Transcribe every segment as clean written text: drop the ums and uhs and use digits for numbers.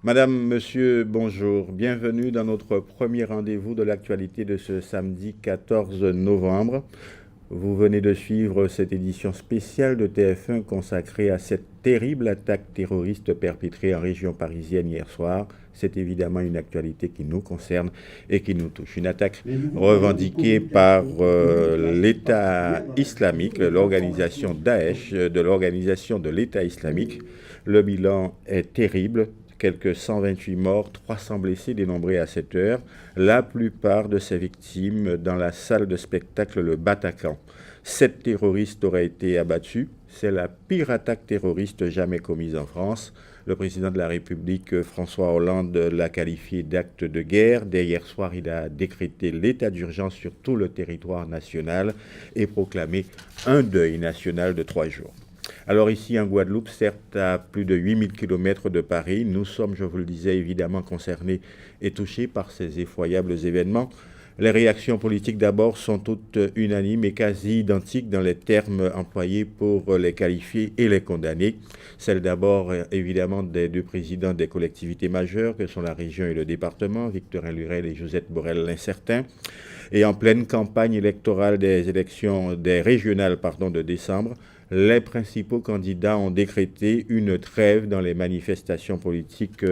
Madame, monsieur, bonjour. Bienvenue dans notre premier rendez-vous de l'actualité de ce samedi 14 novembre. Vous venez de suivre cette édition spéciale de TF1 consacrée à cette terrible attaque terroriste perpétrée en région parisienne hier soir. C'est évidemment une actualité qui nous concerne et qui nous touche. Une attaque revendiquée par l'État islamique, l'organisation Daesh, de l'organisation de l'État islamique. Le bilan est terrible. Quelques 128 morts, 300 blessés dénombrés à cette heure, la plupart de ces victimes dans la salle de spectacle Le Bataclan. 7 terroristes auraient été abattus. C'est la pire attaque terroriste jamais commise en France. Le président de la République, François Hollande, l'a qualifié d'acte de guerre. Dès hier soir, il a décrété l'état d'urgence sur tout le territoire national et proclamé un deuil national de 3 jours. Alors ici en Guadeloupe, certes à plus de 8000 km de Paris, nous sommes, je vous le disais, évidemment concernés et touchés par ces effroyables événements. Les réactions politiques d'abord sont toutes unanimes et quasi identiques dans les termes employés pour les qualifier et les condamner. Celle d'abord évidemment des deux présidents des collectivités majeures que sont la région et le département, Victorin Lurel et Josette Borrell l'Incertain. Et en pleine campagne électorale des élections des régionales de décembre, les principaux candidats ont décrété une trêve dans les manifestations politiques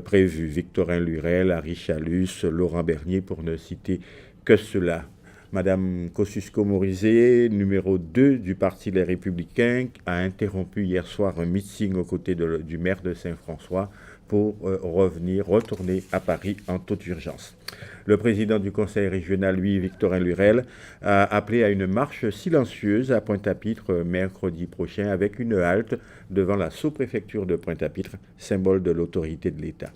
prévues. Victorin Lurel, Harry Chalus, Laurent Bernier, pour ne citer que cela. Madame Kosciusko-Morizet, numéro 2 du Parti Les Républicains, a interrompu hier soir un meeting aux côtés du maire de Saint-François pour retourner à Paris en toute urgence. Le président du conseil régional, lui, Victorin Lurel, a appelé à une marche silencieuse à Pointe-à-Pitre mercredi prochain avec une halte devant la sous-préfecture de Pointe-à-Pitre, symbole de l'autorité de l'État.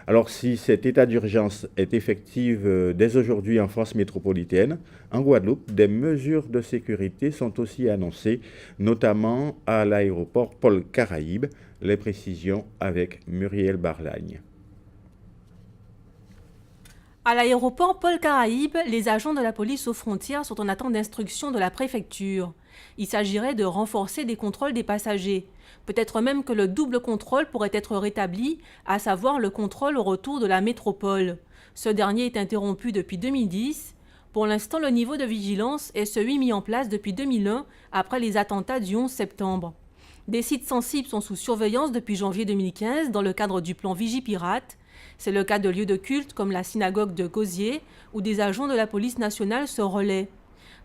Alors si cet état d'urgence est effectif dès aujourd'hui en France métropolitaine, en Guadeloupe, des mesures de sécurité sont aussi annoncées, notamment à l'aéroport Paul Caraïbe. Les précisions avec Muriel Barlagne. À l'aéroport Paul Caraïbe, les agents de la police aux frontières sont en attente d'instructions de la préfecture. Il s'agirait de renforcer des contrôles des passagers. Peut-être même que le double contrôle pourrait être rétabli, à savoir le contrôle au retour de la métropole. Ce dernier est interrompu depuis 2010. Pour l'instant, le niveau de vigilance est celui mis en place depuis 2001, après les attentats du 11 septembre. Des sites sensibles sont sous surveillance depuis janvier 2015 dans le cadre du plan Vigipirate. C'est le cas de lieux de culte comme la synagogue de Gosier, où des agents de la police nationale se relaient.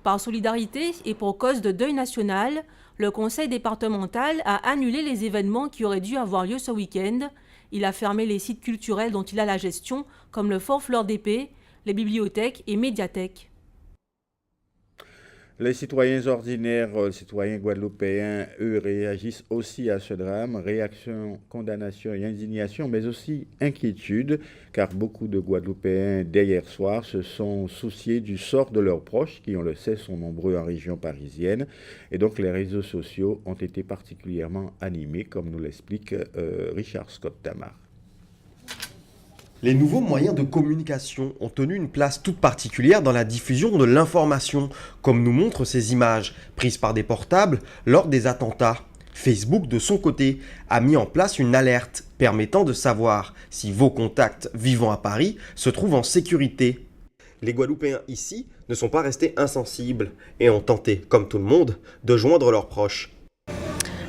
Par solidarité et pour cause de deuil national, le conseil départemental a annulé les événements qui auraient dû avoir lieu ce week-end. Il a fermé les sites culturels dont il a la gestion, comme le Fort Fleur d'Épée, les bibliothèques et médiathèques. Les citoyens ordinaires, les citoyens guadeloupéens, eux, réagissent aussi à ce drame. Réaction, condamnation et indignation, mais aussi inquiétude, car beaucoup de Guadeloupéens, dès hier soir, se sont souciés du sort de leurs proches, qui, on le sait, sont nombreux en région parisienne. Et donc, les réseaux sociaux ont été particulièrement animés, comme nous l'explique Richard Scott-Tamar. Les nouveaux moyens de communication ont tenu une place toute particulière dans la diffusion de l'information, comme nous montrent ces images prises par des portables lors des attentats. Facebook, de son côté, a mis en place une alerte permettant de savoir si vos contacts vivant à Paris se trouvent en sécurité. Les Guadeloupéens ici ne sont pas restés insensibles et ont tenté, comme tout le monde, de joindre leurs proches.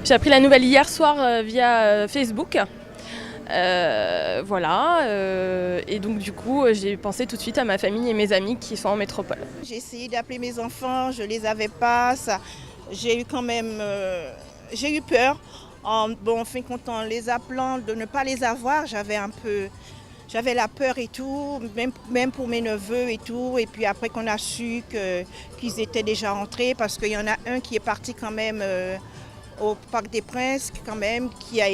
J'ai appris la nouvelle hier soir via Facebook. Et donc du coup j'ai pensé tout de suite à ma famille et mes amis qui sont en métropole. J'ai essayé d'appeler mes enfants, je les avais pas, j'ai eu quand même j'ai eu peur en fin de compte en les appelant de ne pas les avoir, j'avais la peur et tout, même pour mes neveux et tout, et puis après qu'on a su qu'ils étaient déjà rentrés parce qu'il y en a un qui est parti quand même au Parc des Princes quand même, qui a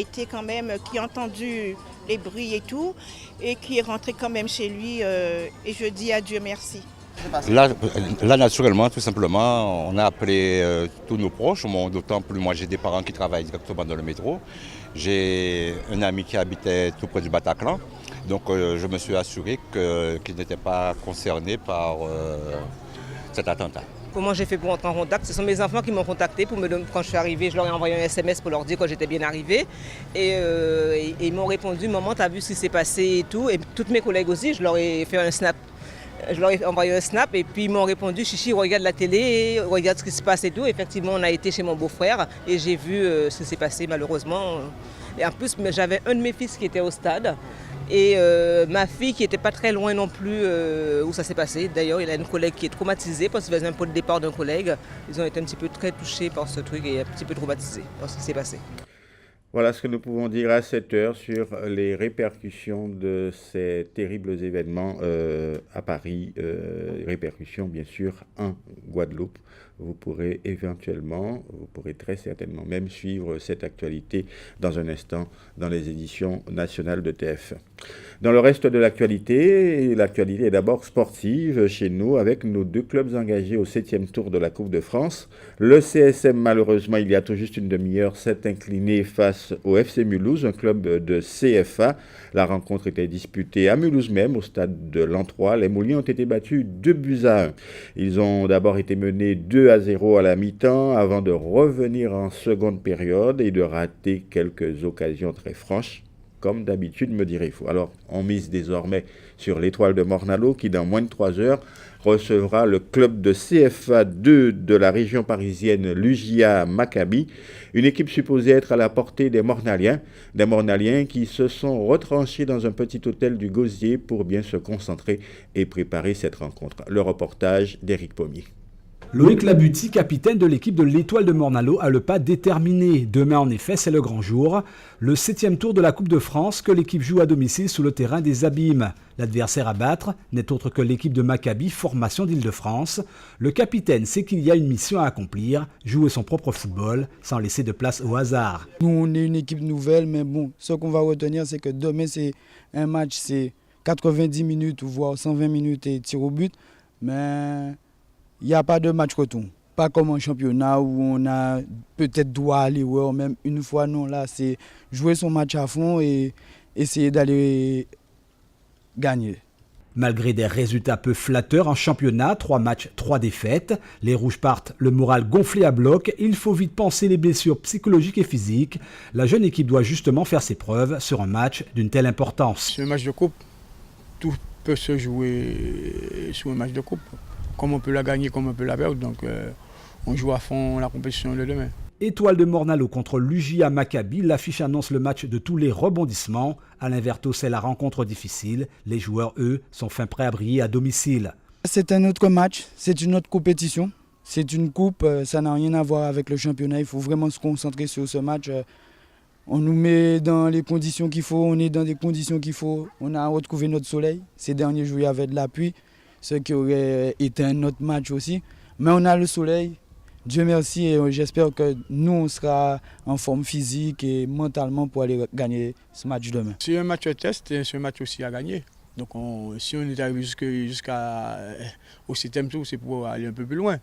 entendu les bruits et tout, et qui est rentré quand même chez lui, et je dis à Dieu merci. Là, naturellement, tout simplement, on a appelé tous nos proches, d'autant plus moi j'ai des parents qui travaillent directement dans le métro. J'ai un ami qui habitait tout près du Bataclan, donc je me suis assuré qu'il n'était pas concerné par cet attentat. Comment j'ai fait pour entrer en contact? Ce sont mes enfants qui m'ont contacté pour me donner, quand je suis arrivée, je leur ai envoyé un SMS pour leur dire que j'étais bien arrivée. Et ils m'ont répondu, maman, t'as vu ce qui s'est passé et tout. Et toutes mes collègues aussi, je leur ai fait un snap. Je leur ai envoyé un snap et puis ils m'ont répondu, Chichi, regarde la télé, regarde ce qui se passe et tout. Effectivement, on a été chez mon beau-frère et j'ai vu ce qui s'est passé malheureusement. Et en plus, j'avais un de mes fils qui était au stade. Et ma fille qui n'était pas très loin non plus où ça s'est passé. D'ailleurs, il a une collègue qui est traumatisée parce qu'il faisait un peu de départ d'un collègue. Ils ont été un petit peu très touchés par ce truc et un petit peu traumatisés par ce qui s'est passé. Voilà ce que nous pouvons dire à cette heure sur les répercussions de ces terribles événements à Paris, répercussions bien sûr en Guadeloupe. Vous pourrez très certainement même suivre cette actualité dans un instant dans les éditions nationales de TF1. Dans le reste de l'actualité est d'abord sportive chez nous avec nos deux clubs engagés au 7e tour de la Coupe de France. Le CSM, malheureusement, il y a tout juste une demi-heure, s'est incliné face au FC Mulhouse, un club de CFA. La rencontre était disputée à Mulhouse même, au stade de l'An 3. Les Mouliens ont été battus 2-1. Ils ont d'abord été menés 2-0 à la mi-temps avant de revenir en seconde période et de rater quelques occasions très franches. Comme d'habitude, me direz-vous. Alors, on mise désormais sur l'Étoile de Morne-à-l'Eau qui, dans moins de 3 heures, recevra le club de CFA 2 de la région parisienne, l'UJA Maccabi, une équipe supposée être à la portée des Mornaliens qui se sont retranchés dans un petit hôtel du Gosier pour bien se concentrer et préparer cette rencontre. Le reportage d'Éric Pommier. Loïc Labuty, capitaine de l'équipe de l'Étoile de Morne-à-l'Eau, a le pas déterminé. Demain, en effet, c'est le grand jour. Le 7e tour de la Coupe de France que l'équipe joue à domicile sous le terrain des Abîmes. L'adversaire à battre n'est autre que l'équipe de Maccabi, formation d'Île-de-France. Le capitaine sait qu'il y a une mission à accomplir, jouer son propre football sans laisser de place au hasard. Nous, on est une équipe nouvelle, mais bon, ce qu'on va retenir, c'est que demain, c'est un match, c'est 90 minutes, voire 120 minutes et tir au but. Mais il n'y a pas de match retour. Pas comme en championnat où on a peut-être droit à l'erreur, même une fois, non. Là, c'est jouer son match à fond et essayer d'aller gagner. Malgré des résultats peu flatteurs en championnat, 3 matchs, 3 défaites, les Rouges partent le moral gonflé à bloc. Il faut vite penser les blessures psychologiques et physiques. La jeune équipe doit justement faire ses preuves sur un match d'une telle importance. C'est un match de coupe. Tout peut se jouer sur un match de coupe. Comme on peut la gagner, comme on peut la perdre. Donc on joue à fond la compétition le demain. Étoile de Morne-à-l'Eau contre l'UJA Maccabi, l'affiche annonce le match de tous les rebondissements. Alain Vertot, c'est la rencontre difficile. Les joueurs, eux, sont fin prêts à briller à domicile. C'est un autre match, c'est une autre compétition. C'est une coupe, ça n'a rien à voir avec le championnat. Il faut vraiment se concentrer sur ce match. On nous met dans les conditions qu'il faut, on est dans des conditions qu'il faut. On a retrouvé notre soleil. Ces derniers jours, il y avait de la pluie, ce qui aurait été un autre match aussi. Mais on a le soleil. Dieu merci et j'espère que nous, on sera en forme physique et mentalement pour aller gagner ce match demain. C'est un match test et c'est un match aussi à gagner. Donc si on est arrivé jusqu'au 7e tour, c'est pour aller un peu plus loin.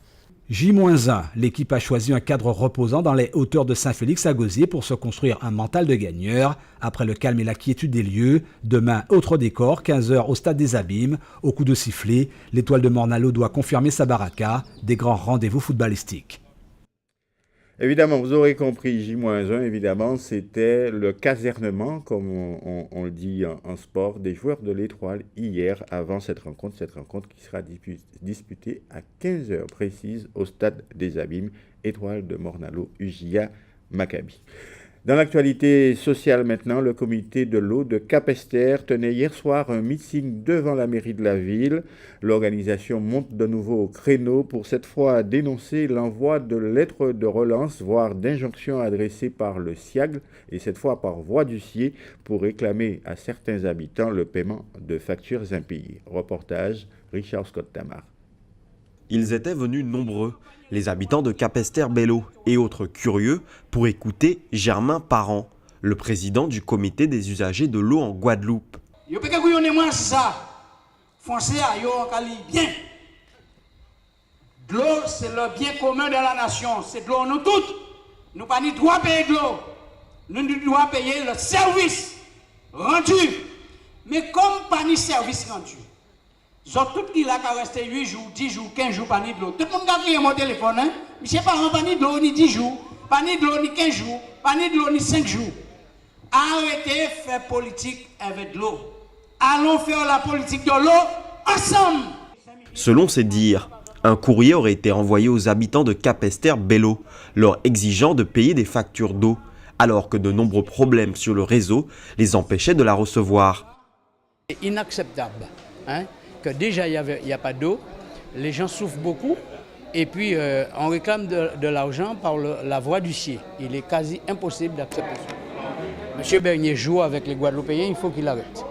J-1, l'équipe a choisi un cadre reposant dans les hauteurs de Saint-Félix à Gosier pour se construire un mental de gagneur. Après le calme et la quiétude des lieux, demain, autre décor, 15h au stade des Abîmes. Au coup de sifflet, l'Étoile de Morne-à-l'Eau doit confirmer sa baraka, des grands rendez-vous footballistiques. Évidemment, vous aurez compris, J-1, évidemment, c'était le casernement, comme on le dit en sport, des joueurs de l'Étoile hier, avant cette rencontre qui sera disputée à 15h précise au stade des Abîmes, Étoile de Morne-à-l'Eau, UJA Maccabi. Dans l'actualité sociale maintenant, le comité de l'eau de Capesterre tenait hier soir un meeting devant la mairie de la ville. L'organisation monte de nouveau au créneau pour cette fois dénoncer l'envoi de lettres de relance, voire d'injonctions adressées par le SIAG, et cette fois par voie d'huissier, pour réclamer à certains habitants le paiement de factures impayées. Reportage, Richard Scott-Tamar. Ils étaient venus nombreux, les habitants de Capesterre-Bello et autres curieux, pour écouter Germain Parent, le président du comité des usagers de l'eau en Guadeloupe. De l'eau, c'est le bien commun de la nation, c'est de l'eau nous toutes. Nous pas ni droit payer de l'eau, nous devons payer le service rendu. Mais comme pas ni service rendu, Zot tout qui là qui resté 8 jours, 10 jours, 15 jours, pas ni de l'eau. Tout le monde a crié mon téléphone, hein. Monsieur parent, pas ni de l'eau, ni 10 jours, pas ni de l'eau, ni 15 jours, pas ni de l'eau, ni 5 jours. Arrêtez de faire politique avec de l'eau. Allons faire la politique de l'eau ensemble. Selon ses dires, un courrier aurait été envoyé aux habitants de Capesterre-Belle-Eau, leur exigeant de payer des factures d'eau, alors que de nombreux problèmes sur le réseau les empêchaient de la recevoir. C'est inacceptable, hein, que déjà il n'y a pas d'eau, les gens souffrent beaucoup, et puis on réclame de l'argent par la voie d'huissier. Il est quasi impossible d'accepter ça. Monsieur Bernier joue avec les Guadeloupéens, il faut qu'il arrête.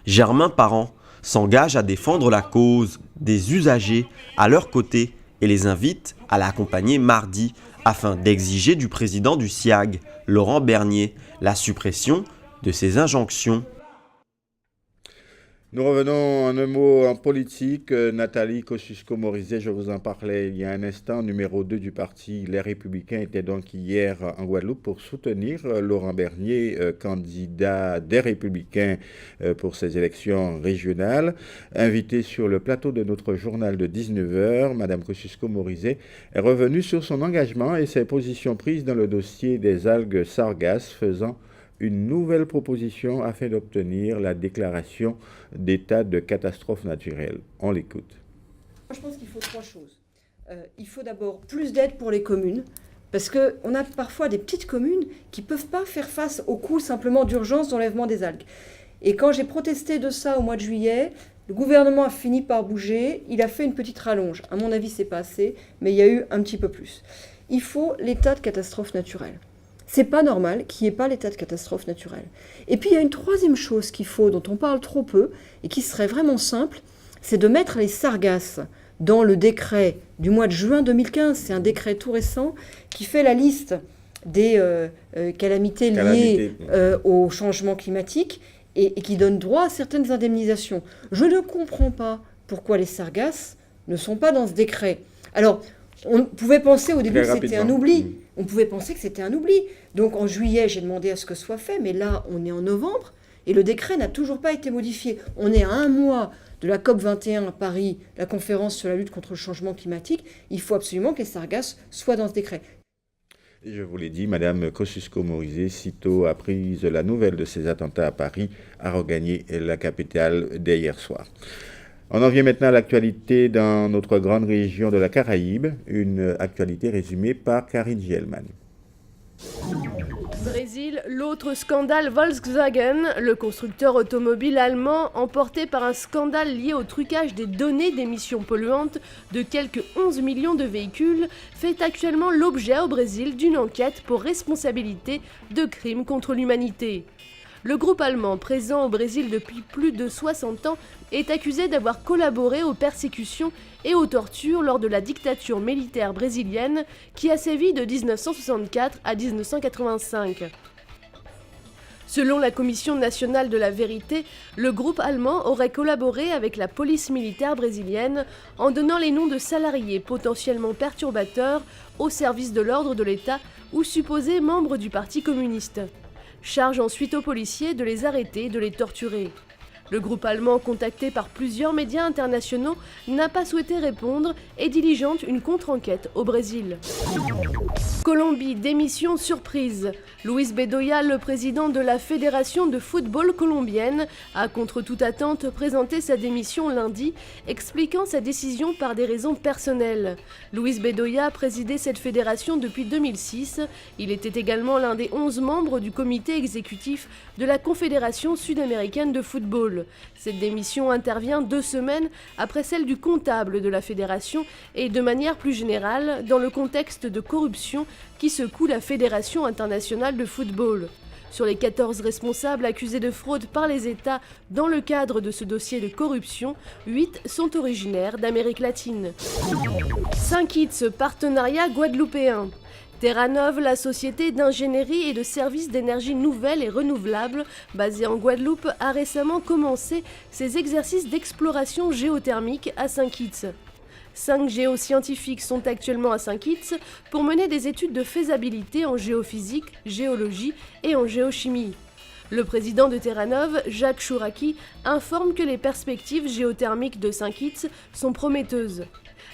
Germain Parent s'engage à défendre la cause des usagers à leur côté et les invite à l'accompagner mardi afin d'exiger du président du SIAG, Laurent Bernier, la suppression de ces injonctions. Nous revenons en un mot en politique. Nathalie Kosciusko-Morizet, je vous en parlais il y a un instant, numéro 2 du parti Les Républicains, était donc hier en Guadeloupe pour soutenir Laurent Bernier, candidat des Républicains pour ces élections régionales. Invitée sur le plateau de notre journal de 19h, Mme Kosciusko-Morizet est revenue sur son engagement et ses positions prises dans le dossier des algues sargasses, faisant une nouvelle proposition afin d'obtenir la déclaration d'état de catastrophe naturelle. On l'écoute. Je pense qu'il faut 3 choses. Il faut d'abord plus d'aide pour les communes, parce qu'on a parfois des petites communes qui ne peuvent pas faire face au coût simplement d'urgence d'enlèvement des algues. Et quand j'ai protesté de ça au mois de juillet, le gouvernement a fini par bouger, il a fait une petite rallonge. À mon avis, c'est pas assez, mais il y a eu un petit peu plus. Il faut l'état de catastrophe naturelle. C'est pas normal qu'il n'y ait pas l'état de catastrophe naturelle. Et puis il y a une troisième chose qu'il faut, dont on parle trop peu, et qui serait vraiment simple, c'est de mettre les sargasses dans le décret du mois de juin 2015. C'est un décret tout récent qui fait la liste des calamités liées au changement climatique et qui donne droit à certaines indemnisations. Je ne comprends pas pourquoi les sargasses ne sont pas dans ce décret. Alors, on pouvait penser au début que c'était un oubli. On pouvait penser que c'était un oubli. Donc en juillet, j'ai demandé à ce que ce soit fait, mais là, on est en novembre et le décret n'a toujours pas été modifié. On est à un mois de la COP21 à Paris, la conférence sur la lutte contre le changement climatique. Il faut absolument que les sargasses soient dans ce décret. Et je vous l'ai dit, Mme Kosciusko-Morizet, sitôt apprise la nouvelle de ces attentats à Paris, a regagné la capitale dès hier soir. On en vient maintenant à l'actualité dans notre grande région de la Caraïbe, une actualité résumée par Karine Gielman. Brésil, l'autre scandale Volkswagen, le constructeur automobile allemand emporté par un scandale lié au trucage des données d'émissions polluantes de quelques 11 millions de véhicules, fait actuellement l'objet au Brésil d'une enquête pour responsabilité de crimes contre l'humanité. Le groupe allemand, présent au Brésil depuis plus de 60 ans, est accusé d'avoir collaboré aux persécutions et aux tortures lors de la dictature militaire brésilienne qui a sévi de 1964 à 1985. Selon la Commission nationale de la vérité, le groupe allemand aurait collaboré avec la police militaire brésilienne en donnant les noms de salariés potentiellement perturbateurs au service de l'ordre de l'État ou supposés membres du Parti communiste. Charge ensuite aux policiers de les arrêter et de les torturer. Le groupe allemand, contacté par plusieurs médias internationaux, n'a pas souhaité répondre et diligente une contre-enquête au Brésil. Colombie, démission surprise. Luis Bedoya, le président de la Fédération de football colombienne, a contre toute attente présenté sa démission lundi, expliquant sa décision par des raisons personnelles. Luis Bedoya présidait cette fédération depuis 2006. Il était également l'un des 11 membres du comité exécutif de la Confédération sud-américaine de football. Cette démission intervient 2 semaines après celle du comptable de la fédération et de manière plus générale dans le contexte de corruption qui secoue la Fédération internationale de football. Sur les 14 responsables accusés de fraude par les États dans le cadre de ce dossier de corruption, 8 sont originaires d'Amérique latine. 5X, partenariat guadeloupéen. Terranove, la société d'ingénierie et de services d'énergie nouvelle et renouvelable basée en Guadeloupe, a récemment commencé ses exercices d'exploration géothermique à Saint-Kitts. 5 géoscientifiques sont actuellement à Saint-Kitts pour mener des études de faisabilité en géophysique, géologie et en géochimie. Le président de Terranov, Jacques Chouraki, informe que les perspectives géothermiques de Saint-Kitts sont prometteuses.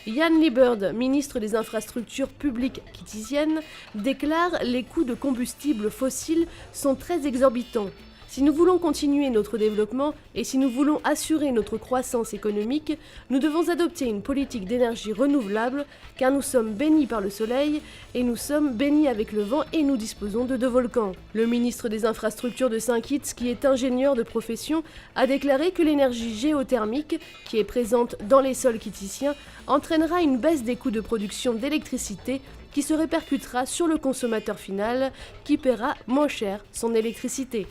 Jan Liebert, ministre des Infrastructures publiques kittisiennes, déclare « Les coûts de combustibles fossiles sont très exorbitants. Si nous voulons continuer notre développement et si nous voulons assurer notre croissance économique, nous devons adopter une politique d'énergie renouvelable car nous sommes bénis par le soleil et nous sommes bénis avec le vent et nous disposons de 2 volcans. » Le ministre des Infrastructures de Saint-Kitts, qui est ingénieur de profession, a déclaré que l'énergie géothermique, qui est présente dans les sols kittisiens, entraînera une baisse des coûts de production d'électricité qui se répercutera sur le consommateur final qui paiera moins cher son électricité.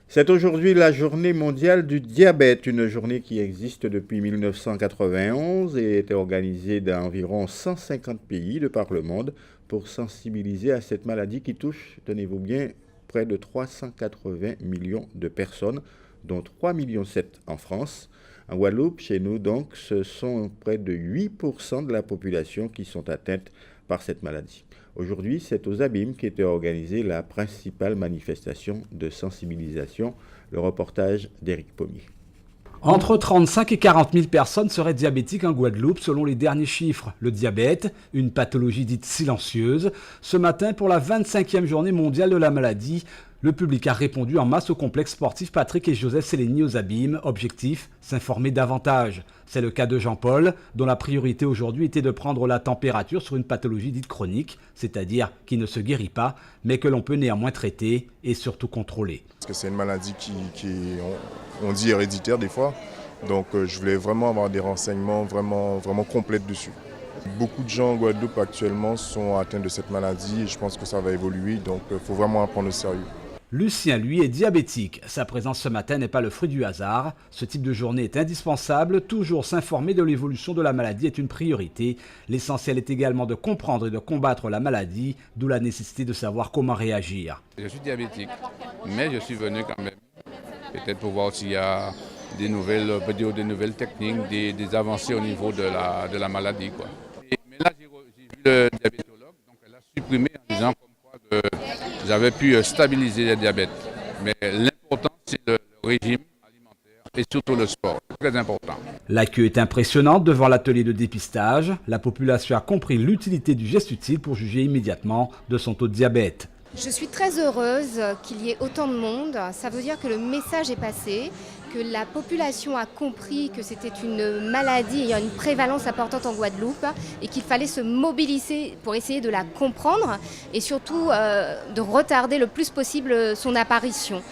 C'est aujourd'hui la journée mondiale du diabète, une journée qui existe depuis 1991 et était organisée dans environ 150 pays de par le monde pour sensibiliser à cette maladie qui touche, tenez-vous bien, près de 380 millions de personnes, dont 3,7 millions en France. En Guadeloupe, chez nous donc, ce sont près de 8% de la population qui sont atteintes par cette maladie. Aujourd'hui, c'est aux Abîmes qu'était organisée la principale manifestation de sensibilisation, le reportage d'Éric Pommier. Entre 35 et 40 000 personnes seraient diabétiques en Guadeloupe selon les derniers chiffres. Le diabète, une pathologie dite silencieuse. Ce matin, pour la 25e journée mondiale de la maladie, le public a répondu en masse au complexe sportif Patrick et Joseph Sélény aux Abîmes. Objectif, s'informer davantage. C'est le cas de Jean-Paul, dont la priorité aujourd'hui était de prendre la température sur une pathologie dite chronique, c'est-à-dire qui ne se guérit pas, mais que l'on peut néanmoins traiter et surtout contrôler. Parce que c'est une maladie qui on dit héréditaire des fois, donc je voulais vraiment avoir des renseignements vraiment complets dessus. Beaucoup de gens en Guadeloupe actuellement sont atteints de cette maladie et je pense que ça va évoluer, donc il faut vraiment la prendre au sérieux. Lucien, lui, est diabétique. Sa présence ce matin n'est pas le fruit du hasard. Ce type de journée est indispensable. Toujours s'informer de l'évolution de la maladie est une priorité. L'essentiel est également de comprendre et de combattre la maladie, d'où la nécessité de savoir comment réagir. Je suis diabétique, mais je suis venu quand même. Peut-être pour voir s'il y a des nouvelles techniques, des avancées au niveau de la maladie, quoi. Mais là, j'ai vu le diabétologue, donc elle a supprimé en disant que j'avais pu stabiliser le diabète. Mais l'important, c'est le régime alimentaire et surtout le sport. C'est très important. La queue est impressionnante devant l'atelier de dépistage. La population a compris l'utilité du geste utile pour juger immédiatement de son taux de diabète. Je suis très heureuse qu'il y ait autant de monde. Ça veut dire que le message est passé, que la population a compris que c'était une maladie ayant une prévalence importante en Guadeloupe et qu'il fallait se mobiliser pour essayer de la comprendre et surtout de retarder le plus possible son apparition.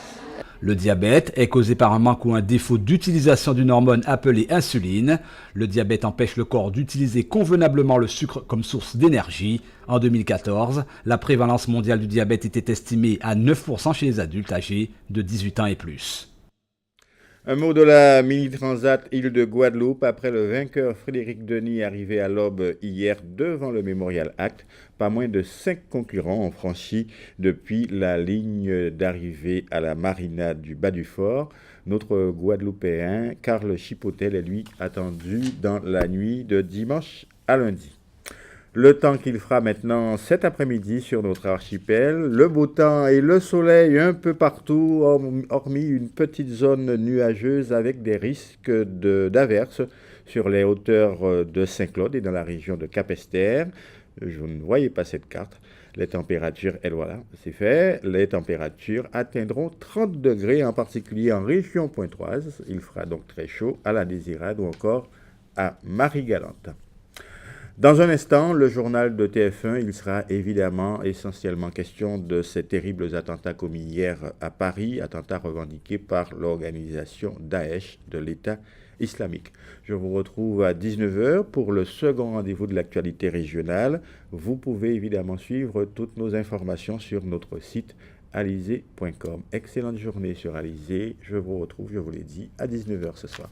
Le diabète est causé par un manque ou un défaut d'utilisation d'une hormone appelée insuline. Le diabète empêche le corps d'utiliser convenablement le sucre comme source d'énergie. En 2014, la prévalence mondiale du diabète était estimée à 9% chez les adultes âgés de 18 ans et plus. Un mot de la mini-transat île de Guadeloupe après le vainqueur Frédéric Denis arrivé à l'aube hier devant le Memorial Act. Pas moins de 5 concurrents ont franchi depuis la ligne d'arrivée à la marina du Bas du Fort. Notre Guadeloupéen, Carl Chipotel, est lui attendu dans la nuit de dimanche à lundi. Le temps qu'il fera maintenant cet après-midi sur notre archipel, le beau temps et le soleil un peu partout, hormis une petite zone nuageuse avec des risques d'averses sur les hauteurs de Saint-Claude et dans la région de Cap-Esther. Je ne voyais pas cette carte. Les températures, et voilà, c'est fait. Les températures atteindront 30 degrés, en particulier en région pointoise. Il fera donc très chaud à la Désirade ou encore à Marie-Galante. Dans un instant, le journal de TF1, il sera évidemment essentiellement question de ces terribles attentats commis hier à Paris, attentats revendiqués par l'organisation Daesh de l'État islamique. Je vous retrouve à 19h pour le second rendez-vous de l'actualité régionale. Vous pouvez évidemment suivre toutes nos informations sur notre site alizé.com. Excellente journée sur Alizé. Je vous retrouve, je vous l'ai dit, à 19h ce soir.